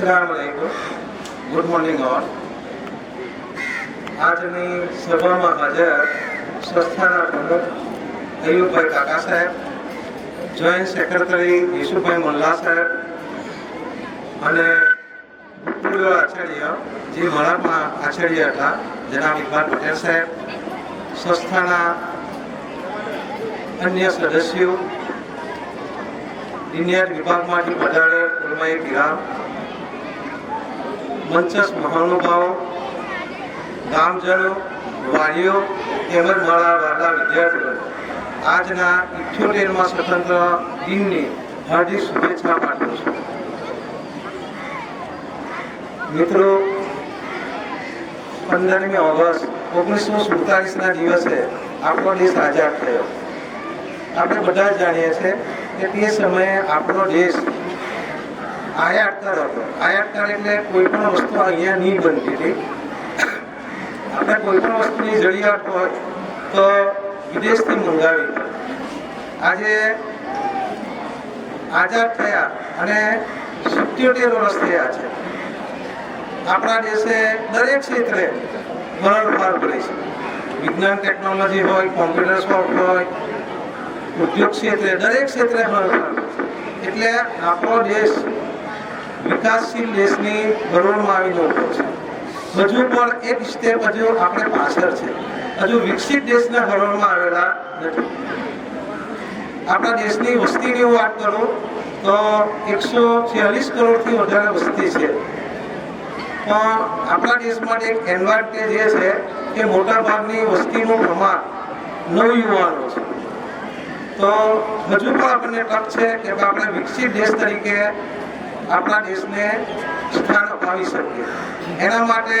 अस्सलामुअलैकुम, good morning all. આજની સભામાં હાજર સંસ્થાના પ્રમુખ અયુબભાઈ કાકા સાહેબ, જોઈન્ટ સેક્રેટરી યશુભાઈ મલ્લા સાહેબ અને ભૂતપૂર્વ આચાર્ય જે મારા આચાર્ય હતા જનાબ ઇકબાલ પટેલ સાહેબ, સંસ્થાના અન્ય સદસ્યો, ઇન્ડિયન વિભાગમાંથી પધારેલ ઉલમાએ કિરામ, મંચસ્થ મહાનુભાવો, ગામજનો, વાલીઓ તેમજ મારા વાલા વિદ્યાર્થીઓ, આજના 78મા સ્વતંત્ર દિનની હાર્દિક શુભેચ્છા પાઠવું છું। મિત્રો, 15મી ઓગસ્ટ 1947ના દિવસે આપણો દેશ આઝાદ થયો। આપણે બધા જ જાણીએ છીએ કે તે સમયે આપણો દેશ આયાતકાર હતો। આયાતકાર એટલે કોઈ પણ વસ્તુ અહીંયા નહીં બનતી હતી। આપણે કોઈ પણ વસ્તુની જરૂરિયાત હોય તો વિદેશથી મંગાવી। આજે આઝાદ થયા અને 77 વર્ષ થયા છે। આપણા દેશે દરેક ક્ષેત્રે ફેરફાર કરે છે। વિજ્ઞાન ટેકનોલોજી હોય, કોમ્પ્યુટર સોફ્ટ હોય, ઉદ્યોગ ક્ષેત્રે, દરેક ક્ષેત્રે ફેરફાર છે। એટલે આપણો દેશ વિકાસશીલ દેશની હરોળમાં આવીને ઉભો છે। હજુ પણ એક સ્ટેપ હજુ આપણે પાછળ છે, હજુ વિકસિત દેશના હરોળમાં આવેલા નથી। આપણા દેશની વસ્તીની વાત કરું તો 146 કરોડથી વધારે વસ્તી છે, પણ આપણા દેશમાં એક એડવાન્ટેજ એ છે કે મોટાભાગની વસ્તીનું પ્રમાણ નવયુવાનો છે। તો હજુ પણ આપણને તક છે કે આપણે વિકસિત દેશ તરીકે આપણા દેશને સ્થાન અપાવી શકીએ। એના માટે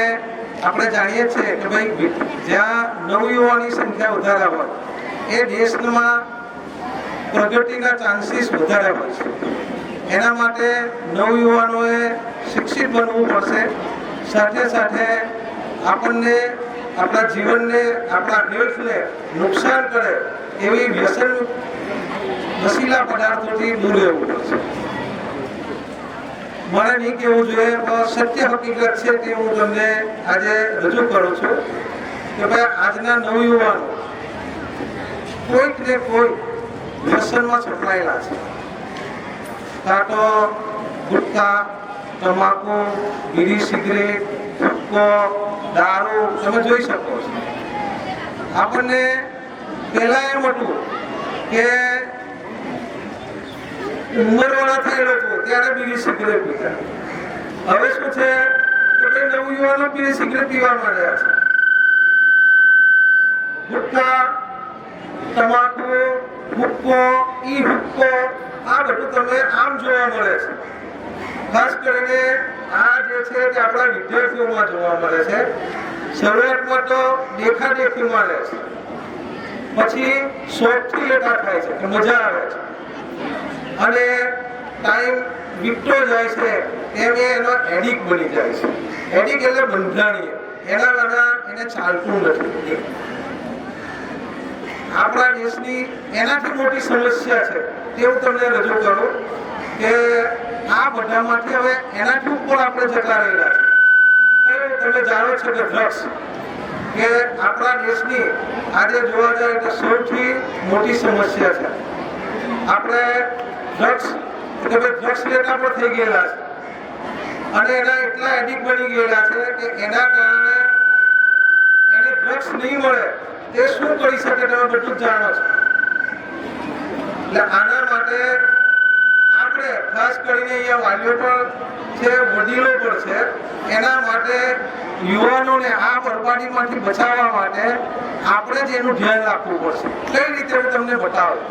આપણે જાણીએ છીએ કે ભાઈ જ્યાં નવયુવાની સંખ્યા વધારે હોય એ દેશમાં પ્રગતિના ચાન્સીસ વધારે હોય છે। એના માટે નવયુવાનોએ શિક્ષિત બનવું પડશે। સાથે સાથે આપણને આપણા જીવનને, આપણા હેલ્થને નુકસાન કરે એવી વ્યસન નશીલા પદાર્થોથી દૂર રહેવું પડશે। મારે નહીં કહેવું જોઈએ, પણ સત્ય હકીકત છે તે હું તમને આજે રજૂ કરું છું કે ભાઈ આજના નવયુવાનો કોઈક ને કોઈ વ્યસનમાં સંકળાયેલા છે। કાં તો ગુટખા, તમાકુ, બીડી, સિગરેટ, હુક્કો, દારૂ, તમે જોઈ શકો છો। આપણને પહેલા એમ હતું કે ઉંમરવાળા થયા લોકો ત્યારે બીડી સિગરેટ પીતા। હવે શું છે કે ભાઈ નવયુવાનો બીડી સિગરેટ પીવા માંડ્યા છે। ગુટખા, તમાકુ, હુક્કો, હુક્કો, આ બધું તમને આમ જોવા મળે છે। ખાસ કરીને આ જે છે તે આપણા વિદ્યાર્થીઓમાં જોવા મળે છે। શરૂઆતમાં તો દેખાદેખીમાં લે છે, પછી શોખથી લેતા થાય છે કે મજા આવે છે, અને ટાઈમ વીતતો જાય છે તેમ એનો એડિક બની જાય છે। એડિક એટલે બંધાણીય, એના વગર એને ચાલતું નથી। આપણા દેશની એનાથી મોટી સમસ્યા છે તે હું તમને રજૂ કરું કે આ બધામાંથી હવે એનાથી ઉપર આપણે જતા રહેલા છે। તમે જાણો છો કે ડ્રગ્સ, કે આપણા દેશની આજે જોવા જાય તો સૌથી મોટી સમસ્યા છે। આપણે ડ્રગ્સ લેતા પણ થઈ ગયેલા છે અને એના એટલા એડિક બની ગયેલા છે કે એના કારણે એને ડ્રગ્સ નહીં મળે તે શું કરી શકે તમે બધું જ જાણો છો। એટલે આના માટે આપણે ખાસ કરીને અહીંયા વાલીઓ પણ છે, વડીલો પણ છે, એના માટે યુવાનોને આ બરબાદીમાંથી બચાવવા માટે આપણે જ એનું ધ્યાન રાખવું પડશે। કઈ રીતે હું તમને બતાવું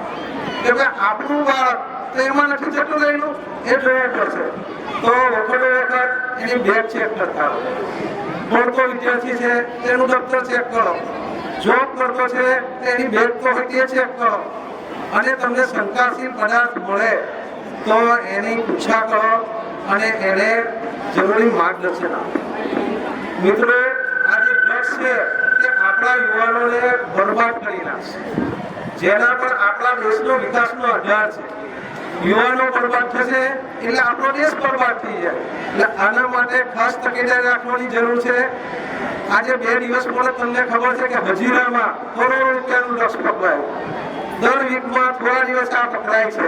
કે ભાઈ આપણું બાળક તો એમાં નથી જતું રહેલું, એ જોવું પડશે। તો વખતો વખત એની બેગ ચેક કરતા રહો। ભણતો વિદ્યાર્થી છે તેનું દફતર ચેક કરો, જોબ કરતો છે તેની બેગ તો હોય ચેક કરો, અને તમને શંકાશીલ પદાર્થ મળે તો એની પૂછા કરો અને એને જરૂરી માર્ગદર્શન આપો। મિત્રો, આ જે ડ્રગ્સ છે તે આપણા યુવાનોને બરબાદ કરી નાખશે, જેના પર આપણા દેશનો વિકાસનો આધાર છે। યુવાનો બરબાદ થશે એટલે આપણો દેશ બરબાદ થઈ જાય. એટલે આના માટે ખાસ તકેદારી રાખવાની જરૂર છે. આજે 2 દિવસ પહેલા તમને ખબર છે કે હજીરામાં કરોડો રૂપિયાનું ડ્રગ્સ પકડાયું. દર વીકમાં થોડા દિવસ આ પકડાય છે.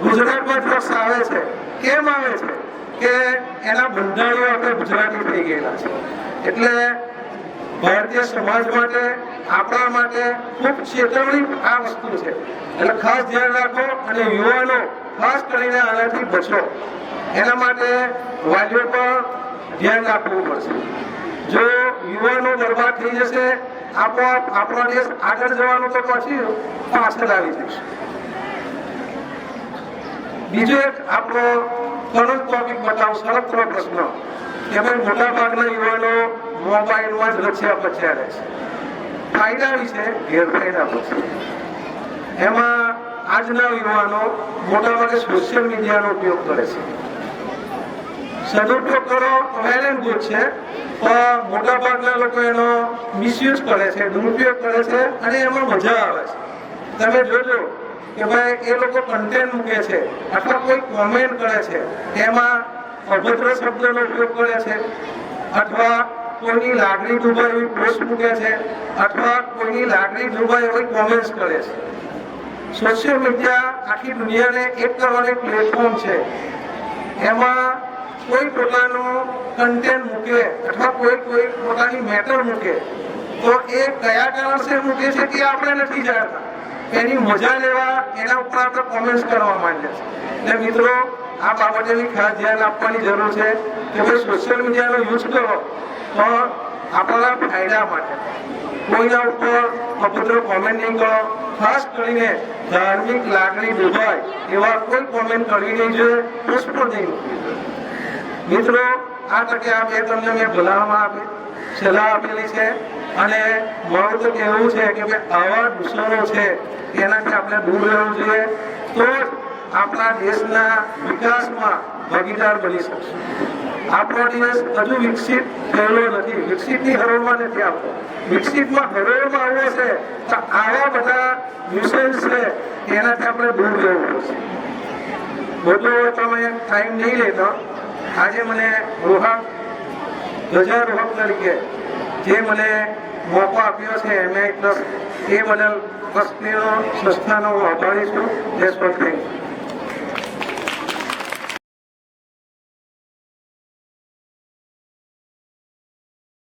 ગુજરાતમાં ડ્રગ્સ આવે છે. કેમ આવે છે કે એના બંધારણીઓ આપણે ગુજરાતી થઈ ગયેલા છે. એટલે ભારતીય સમાજ માટે, આપણા માટે ખૂબ ચેતવણી આ વસ્તુ છે. એટલે ખાસ ધ્યાન રાખો અને યુવાનો ખાસ કરીને આનાથી બચો. એના માટે વાલીઓ પર ધ્યાન રાખવું પડશે. જો યુવાનો બરબાદ થઈ જશે, આપણો દેશ આગળ જવાનો તો પછી પાછળ આવી જશે. બીજો એક આપણો કરંટ ટોપિક બતાવું, સરળ પ્રશ્ન કે ભાઈ મોટા ભાગના યુવાનો મોબાઈલમાં જ રચ્યા પચ્યા રહે છે. ફાયદા વિશે ગેરફાયદા પછી એમાં આજના યુવાનો મોટા ભાગે સોશિયલ મીડિયાનો ઉપયોગ કરે છે. સદુપયોગ કરો વેલ એન્ડ ગુડ છે, પણ મોટા ભાગના લોકો એનો મિસયુઝ કરે છે, દુરુપયોગ કરે છે અને એમાં મજા આવે છે. તમે જોજો કે ભાઈ એ લોકો કન્ટેન્ટ મૂકે છે અથવા કોઈ કોમેન્ટ કરે છે એમાં અભદ્ર શબ્દનો ઉપયોગ કરે છે, અથવા કોઈની લાગણી ડૂબાય એવી પોસ્ટ મૂકે છે, અથવા કોઈની લાગણી ડૂબાય એવી કોમેન્ટ્સ કરે છે. સોશિયલ મીડિયા આખી દુનિયાને એક કરવાની પ્લેટફોર્મ છે. એમાં કોઈ પોતાનું કન્ટેન્ટ મૂકે અથવા કોઈ પોતાની મેટર મૂકે તો એ કયા કારણસર મૂકે છે તે આપણે નથી જાણતા. એની મજા લેવા એના ઉપર આપણે કોમેન્ટ્સ કરવા માંડીએ છીએ. એટલે મિત્રો આ બાબતેની ખાસ ધ્યાન આપવાની જરૂર છે કે ભાઈ સોશિયલ મીડિયાનો યુઝ કરો તો આપણા ફાયદા માટે. કોઈના ઉપર અભદ્ર કોમેન્ટ નહીં કરો. ખાસ કરીને ધાર્મિક લાગણી ડૂબાય એવા કોઈ કોમેન્ટ કરવી નહીં જોઈએ, પોસ્ટ પર નહીં મૂકવી જોઈએ. મિત્રો આ તકે આ બે તમને મેં ભલામણ સલાહ આપેલી છે અને મારું તો કહેવું છે કે ભાઈ આવા દૂષણો છે એનાથી આપણે દૂર રહેવું જોઈએ, તો જ આપણા દેશના વિકાસમાં ભાગીદાર બની શકશું. આપણો દેશ હજુ વિકસિત થયેલો નથી, વિકસિતની હરોળમાં નથી આવતો. વિકસિતમાં હરોળમાં આવવો છે તો આવા બધા ન્યુસન્સ છે એનાથી આપણે દૂર રહેવું પડશે. બધો તમે ટાઈમ નહીં લેતો. આજે મને ધ્વજારોહક તરીકે જે મને મોકો આપ્યો છે એમ એ બદલ ટ્રસ્ટીનો સંસ્થાનો આભારી છું. જય શ્રી કૃષ્ણ.